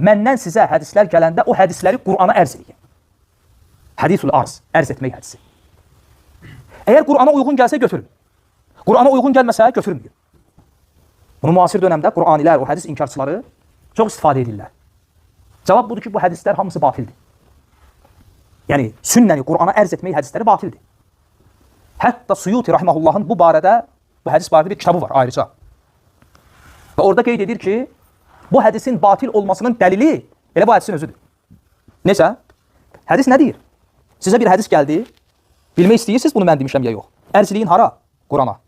məndən sizə hədislər gələndə o hədisləri Qur'ana ərz edin. Hədisul arz, ərz etmək hədisi. Əgər Qur'ana uyğun gəlsə götürün. Qur'ana uyğun gəlməsə götürməyin. Bunu müasir dönəmdə Qur'anilər, o hədis inkarçıları çox istifadə edirlər. Cavab budur ki, bu hədislər hamısı batildir. Yəni, sünnəni Qur'ana ərz etmək hədisləri batildir. Hətta Suyuti rahiməhullahın bu hədis barədə bir kitabı var ayrıca. Və orada qeyd edir ki, bu hədisin batil olmasının dəlili elə bu hədisin özüdür. Necə? Hədis nə deyir? Sizə bir hədis gəldi, bilmək istəyirsiniz bunu mən demişəm ya yox. Ərzliyin hara? Qur'ana.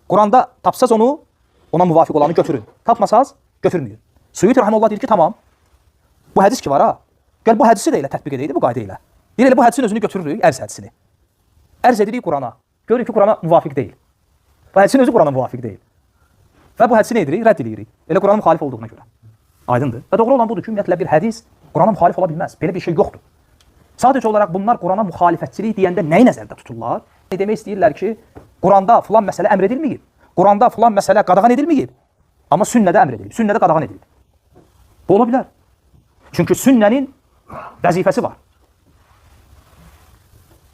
Qur'anda tapsaz onu, ona müvafiq olanı götürün. Tapmasaz, götürməyin. Suyuti rahimehullah deyir ki, tamam, bu hədis ki var ha, gəl bu hədisi də elə tətbiq edəydi bu qayda ilə. Deyir, elə bu hədisin özünü götürürük, ərz hədisini. Ərz edirik Qur'ana. Görürük ki, Qur'ana müvafiq deyil. Bu hədisin özü Qur'ana müvafiq deyil. Və bu hədisi nə edirik? Rədd edirik. Elə Qur'ana müxalif olduğuna görə. Aydındır. Və doğru olan budur ki, ümumiyyətlə bir hədis Qur'ana müxalif ola bilməz. Belə bir şey yoxdur. Sadəcə olaraq bunlar Qur'ana müxalifətçilik deyəndə nəyi nəzərdə tuturlar? Demək istəyirlər ki, Qur'anda filan məsələ əmr edilməyib. Qur'anda filan məsələ qadağan edilməyib. Amma sünnədə əmr edilib. Sünnədə qadağan edilib. Bu ola bilər. Çünki sünnənin vəzifəsi var.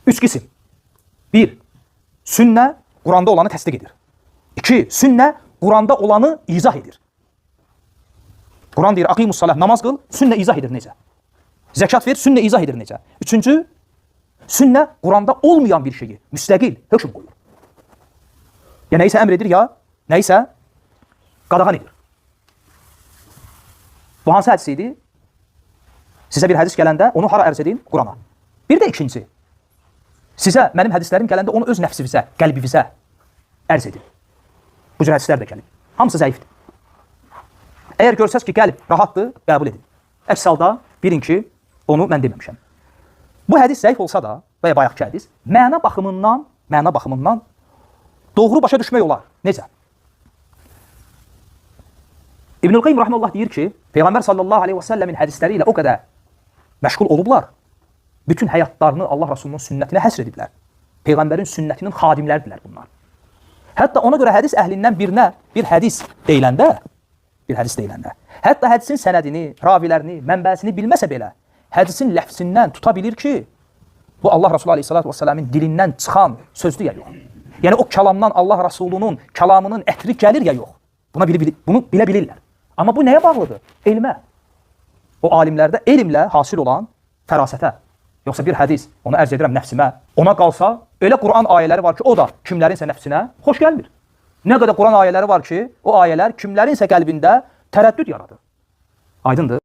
3 qisim. 1. Sünnə Qur'anda olanı təsdiq edir. 2. Sünnə Qur'anda olanı izah edir. Qur'an deyir, aqimus salah, namaz qıl, sünnə izah edir necə? Zəkat ver, sünnə izah edir necə? 3-cü, sünnə Qur'anda olmayan bir şeyi müstəqil hökm qoyur. Ya nəyisə əmr edir, ya nəyisə qadağan edir. Bu hansı hədis idi? Sizə bir hədis gələndə onu hara ərz edin? Qur'ana. Bir də ikinci, sizə mənim hədislərim gələndə onu öz nəfsinizə, qəlbinizə ərz edin. Bu cür hədislər də gəlib. Hamısı zəifdir. Əgər görsəz ki, qəlb rahatdır, qəbul edin. Əks halda bilin ki, onu mən deməmişəm. Bu hədis zəif olsa da, və ya bayaqki hədis, məna baxımından doğru başa düşmək olar. Necə? İbnül Qayyim rahimehullah deyir ki, Peyğəmbər sallallahu aleyhi və səlləmin hədisləri ilə o qədər məşğul olublar, bütün həyatlarını Allah Rasulunun sünnətinə həsr ediblər. Peyğəmbərin sünnətinin xadimləridirlər bunlar. Hətta ona görə hədis əhlindən birinə bir hədis deyiləndə, hətta hədisin sənədini, ravilərini, mənbəsini bilməsə belə, hədisin ləfsindən tuta bilir ki, bu Allah Rasulü aleyhissalatu vesselamın dilindən çıxan sözdür ya yox. Yəni o kəlamdan Allah Rasulunun kəlamının ətri gəlir ya yox. Bunu bilə bilirlər. Amma bu nəyə bağlıdır? Elmə. O alimlərdə elmlə hasil olan fərasətə. Yoxsa bir hədis, onu ərz edirəm nəfsimə, ona qalsa, elə Qur'an ayələri var ki, o da kimlərinsə nəfsinə xoş gəlmir. Nə qədər Qur'an ayələri var ki, o ayələr kimlərinsə qəlbində tərəddüd yaradır. Aydındır?